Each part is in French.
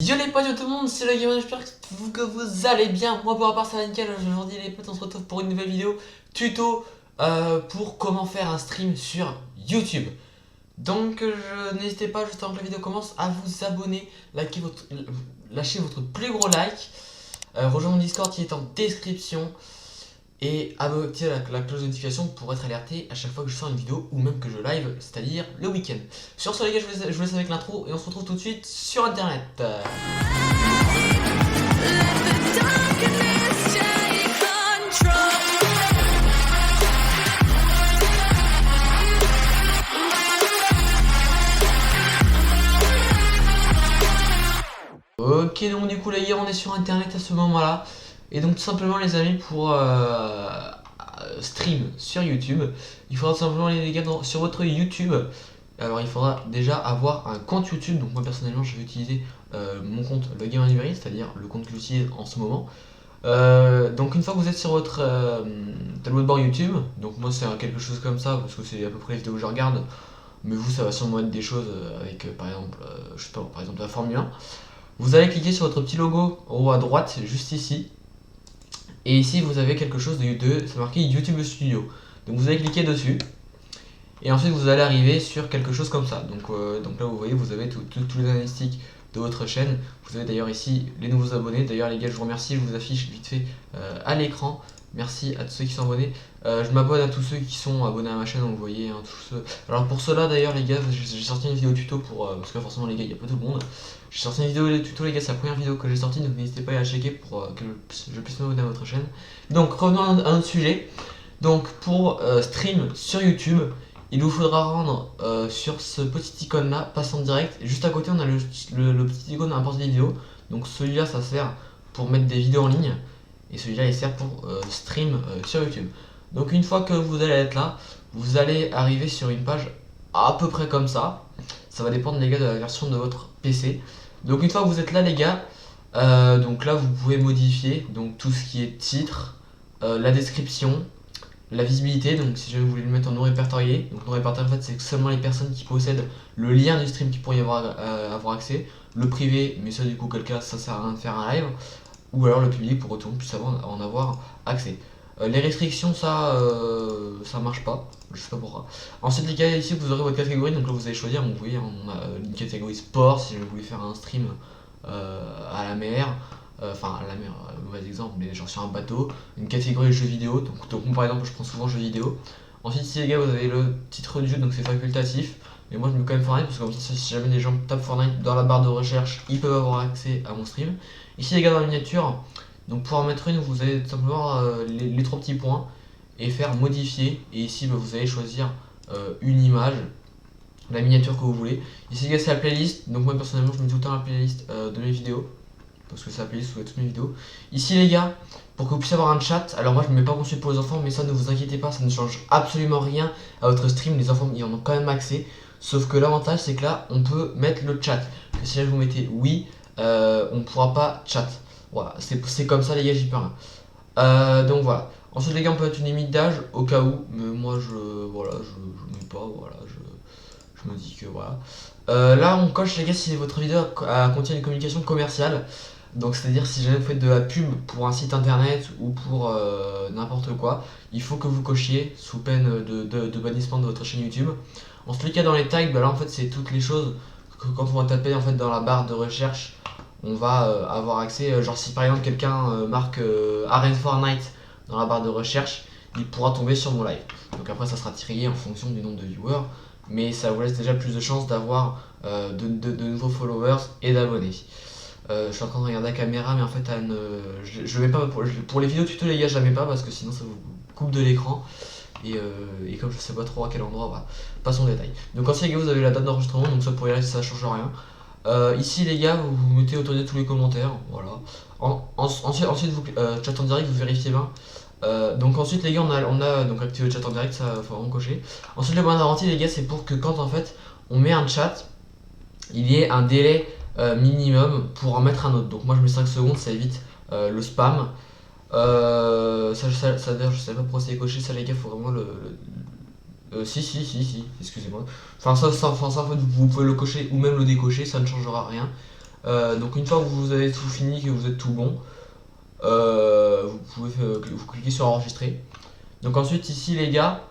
Yo les potes, yo tout le monde, c'est le gamer, j'espère que vous allez bien. Moi pour ma part ça va nickel. Aujourd'hui les potes, on se retrouve pour une nouvelle vidéo tuto pour comment faire un stream sur YouTube. Donc n'hésitez pas, juste avant que la vidéo commence, à vous abonner, lâcher votre plus gros like, rejoindre mon Discord qui est en description et activer la cloche de notification pour être alerté à chaque fois que je sors une vidéo ou même que je live, c'est-à-dire le week-end. Sur ce les gars, je vous laisse avec l'intro et on se retrouve tout de suite sur internet. Ok, donc du coup les gars, on est sur internet à ce moment là. Et donc tout simplement les amis, pour stream sur YouTube, il faudra tout simplement les gars sur votre YouTube. Alors il faudra déjà avoir un compte YouTube. Donc moi personnellement je vais utiliser mon compte Le Game Anniversary, c'est-à-dire le compte que j'utilise en ce moment. Donc une fois que vous êtes sur votre tableau de bord YouTube, donc moi c'est quelque chose comme ça parce que c'est à peu près les vidéos que je regarde, mais vous ça va sûrement être des choses avec par exemple, je sais pas, par exemple la Formule 1. Vous allez cliquer sur votre petit logo en haut à droite, juste ici. Et ici, vous avez quelque chose c'est marqué YouTube Studio. Donc vous allez cliquer dessus. Et ensuite, vous allez arriver sur quelque chose comme ça. Donc là, vous voyez, vous avez tous les analytiques de votre chaîne. Vous avez d'ailleurs ici les nouveaux abonnés. D'ailleurs, les gars, je vous remercie. Je vous affiche vite fait à l'écran. Merci à tous ceux qui sont abonnés. Je m'abonne à tous ceux qui sont abonnés à ma chaîne, donc vous voyez, hein, tous ceux. Alors pour cela d'ailleurs les gars, j'ai sorti une vidéo tuto parce que forcément les gars, il n'y a pas tout le monde. J'ai sorti une vidéo tuto les gars, c'est la première vidéo que j'ai sortie, donc n'hésitez pas à la checker pour que je puisse m'abonner à votre chaîne. Donc revenons à notre sujet. Donc pour stream sur YouTube, il vous faudra rendre sur ce petit icône là, passe en direct. Et juste à côté on a le petit icône importer des vidéos. Donc celui-là ça sert pour mettre des vidéos en ligne. Et celui-là il sert pour stream sur YouTube. Donc une fois que vous allez être là, vous allez arriver sur une page à peu près comme ça. Ça va dépendre les gars de la version de votre PC. Donc une fois que vous êtes là les gars, donc là vous pouvez modifier donc tout ce qui est titre, la description, la visibilité. Donc si jamais vous voulez le mettre en non répertorié, donc non répertorié en fait c'est seulement les personnes qui possèdent le lien du stream qui pourraient avoir accès. Le privé, mais ça du coup quel cas ça sert à rien de faire un live. Ou alors le public pour que tout le monde puisse en avoir accès. Les restrictions, ça marche pas, je sais pas pourquoi. Ensuite, les gars, ici vous aurez votre catégorie, donc là vous allez choisir. Vous voyez, on a une catégorie sport si vous voulez faire un stream à la mer, enfin à la mer, mauvais exemple, mais genre sur un bateau. Une catégorie jeux vidéo, donc moi, par exemple, je prends souvent jeux vidéo. Ensuite, ici, les gars, vous avez le titre du jeu, donc c'est facultatif. Mais moi, je mets quand même Fortnite parce que comme ça, si jamais les gens tapent Fortnite dans la barre de recherche, ils peuvent avoir accès à mon stream. Ici, les gars, dans la miniature, donc pour en mettre une, vous allez tout simplement les trois petits points et faire modifier. Et ici, vous allez choisir une image, la miniature que vous voulez. Ici, les gars, c'est la playlist. Donc moi, personnellement, je mets tout le temps la playlist de mes vidéos parce que c'est la playlist où il y a toutes mes vidéos. Ici, les gars, pour que vous puissiez avoir un chat, alors moi, je ne mets pas mon suite pour les enfants, mais ça, ne vous inquiétez pas, ça ne change absolument rien à votre stream. Les enfants, ils en ont quand même accès. Sauf que l'avantage, c'est que là, on peut mettre le chat. Que si là, vous mettez oui, on ne pourra pas chat. Voilà, c'est comme ça les gars, j'y peux rien. Donc voilà. Ensuite les gars, on peut mettre une limite d'âge au cas où, mais moi je mets pas, voilà, je me dis que voilà. Là on coche les gars si votre vidéo contient une communication commerciale. Donc c'est-à-dire si jamais vous faites de la pub pour un site internet ou pour n'importe quoi, il faut que vous cochiez sous peine de bannissement de votre chaîne YouTube. Ensuite les gars, dans les tags, bah là en fait c'est toutes les choses que quand on va taper en fait dans la barre de recherche, on va avoir accès. Genre si par exemple quelqu'un marque Arène Fortnite dans la barre de recherche, il pourra tomber sur mon live. Donc après ça sera trié en fonction du nombre de viewers, mais ça vous laisse déjà plus de chances d'avoir de nouveaux followers et d'abonnés. Je suis en train de regarder la caméra, mais en fait je vais pas pour les vidéos tuto les gars, je la mets pas parce que sinon ça vous coupe de l'écran. Et comme je sais pas trop à quel endroit, bah, passons au détail. Donc ensuite les gars, vous avez la date d'enregistrement, donc ça pour y aller ça change rien. Ici les gars, vous mettez autoriser tous les commentaires, voilà. Ensuite vous chat en direct, vous vérifiez bien. Donc ensuite les gars, on a donc activé le chat en direct, ça faut vraiment cocher. Ensuite le point de garantie les gars, c'est pour que quand en fait on met un chat, il y ait un délai minimum pour en mettre un autre. Donc moi je mets 5 secondes, ça évite le spam. Ça d'ailleurs je sais pas pourquoi c'est coché, ça les gars, faut vraiment si, excusez-moi. Enfin ça en fait vous pouvez le cocher ou même le décocher, ça ne changera rien. Donc une fois que vous avez tout fini, que vous êtes tout bon, vous pouvez vous cliquez sur enregistrer. Donc ensuite ici les gars,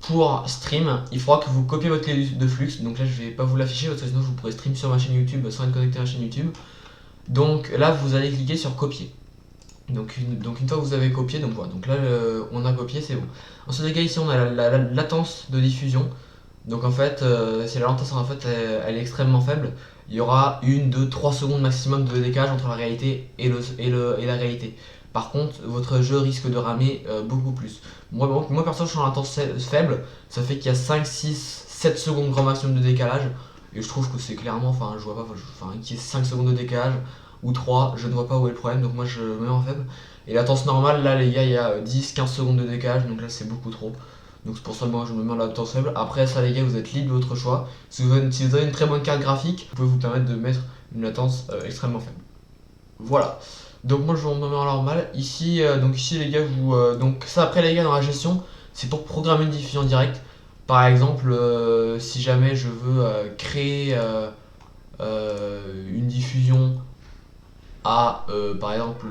pour stream, il faudra que vous copiez votre clé de flux. Donc là je vais pas vous l'afficher parce que sinon vous pourrez stream sur ma chaîne YouTube sans être connecté à ma chaîne YouTube. Donc là vous allez cliquer sur copier. Donc une fois que vous avez copié, donc voilà, donc là on a copié, c'est bon. Ensuite les gars, ici on a la latence de diffusion. Donc en fait, si la latence en fait elle est extrêmement faible, il y aura 1, 2, 3 secondes maximum de décalage entre la réalité et la réalité. Par contre, votre jeu risque de ramer beaucoup plus. Moi perso, je suis en latence faible, ça fait qu'il y a 5, 6, 7 secondes grand maximum de décalage. Et je trouve que c'est clairement, enfin je vois pas, qu'il y ait 5 secondes de décalage ou 3, je ne vois pas où est le problème, donc moi je me mets en faible. Et la latence normale, là les gars, il y a 10-15 secondes de décalage, donc là c'est beaucoup trop. Donc c'est pour ça que moi je me mets en latence faible. Après ça les gars, vous êtes libre de votre choix. Si vous avez une très bonne carte graphique, vous pouvez vous permettre de mettre une latence extrêmement faible. Voilà. Donc moi je me mets en normal. Ici, donc ici les gars, donc ça après les gars dans la gestion, c'est pour programmer une diffusion directe. Par exemple, si jamais je veux créer une diffusion à par exemple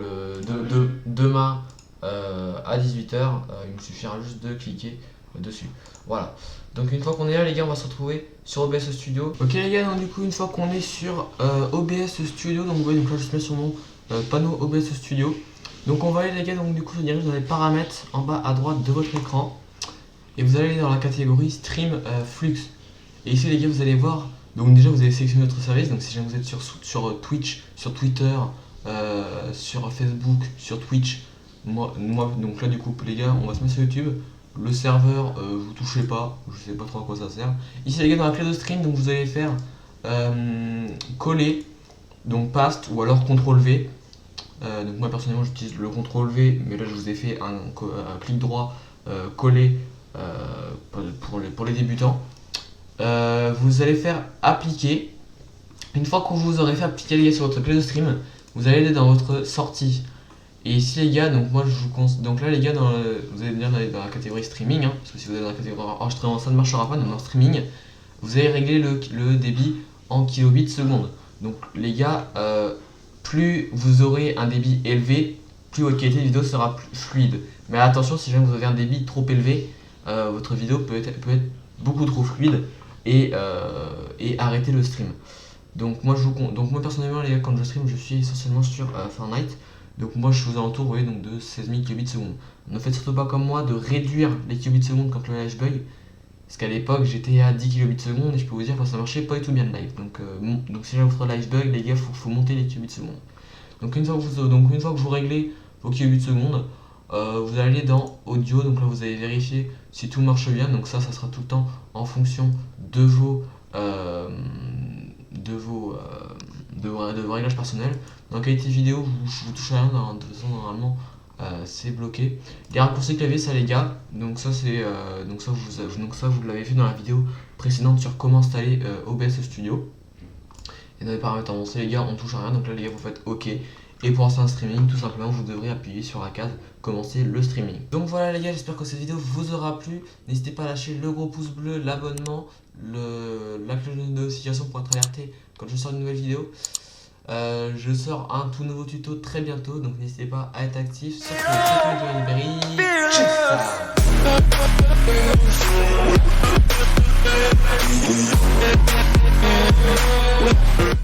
demain à 18h, il me suffira juste de cliquer dessus. Voilà. Donc une fois qu'on est là les gars, on va se retrouver sur OBS Studio. Ok les gars, donc du coup une fois qu'on est sur OBS Studio, donc vous voyez, donc là je se mets sur mon panneau OBS Studio. Donc on va aller les gars, donc du coup je dirige dans les paramètres en bas à droite de votre écran. Et vous allez dans la catégorie Stream Flux. Et ici les gars, vous allez voir, donc déjà vous allez sélectionner notre service. Donc si jamais vous êtes sur Twitch, sur Twitter, sur Facebook, sur Twitch, moi donc là du coup les gars, on va se mettre sur YouTube. Le serveur, vous touchez pas, je sais pas trop à quoi ça sert. Ici les gars, dans la clé de stream, donc vous allez faire coller, donc paste ou alors CTRL V. Donc moi personnellement j'utilise le CTRL V, mais là je vous ai fait un clic droit coller pour les débutants. Vous allez faire appliquer. Une fois que vous aurez fait appliquer les gars sur votre clé de stream, vous allez aller dans votre sortie. Et ici les gars, donc moi je vous conseille, donc là les gars, vous allez venir dans la catégorie streaming, hein, parce que si vous êtes dans la catégorie enregistrement ça ne marchera pas. Donc dans streaming, vous allez régler le débit en kilobits seconde. Donc les gars, plus vous aurez un débit élevé, plus votre qualité de vidéo sera plus fluide. Mais attention, si jamais vous avez un débit trop élevé, votre vidéo peut être beaucoup trop fluide et arrêter le stream. Donc moi personnellement les gars, quand je stream, je suis essentiellement sur Fortnite. Donc moi je suis aux alentours, vous voyez, donc de 16 000 kilobits seconde. Ne faites surtout pas comme moi de réduire les kilobits seconde quand le live bug. Parce qu'à l'époque j'étais à 10 kilobits seconde et je peux vous dire que ça marchait pas du tout bien le live. Donc si jamais votre live bug les gars, faut monter les kilobits seconde. Donc une fois que vous réglez vos kilobits seconde, vous allez dans audio. Donc là vous allez vérifier si tout marche bien. Donc ça sera tout le temps en fonction de vos réglages personnels. Dans qualité vidéo, vous touchez à rien, de toute façon normalement c'est bloqué. Les raccourcis clavier, ça les gars, donc ça c'est vous l'avez vu dans la vidéo précédente sur comment installer OBS Studio. Et dans les paramètres avancés les gars, on touche à rien. Donc là les gars, vous faites OK. Et pour lancer un streaming, tout simplement, vous devrez appuyer sur la case commencer le streaming. Donc voilà les gars, j'espère que cette vidéo vous aura plu. N'hésitez pas à lâcher le gros pouce bleu, l'abonnement, la cloche de notification pour être alerté quand je sors une nouvelle vidéo. Je sors un tout nouveau tuto très bientôt, donc n'hésitez pas à être actif sur le site de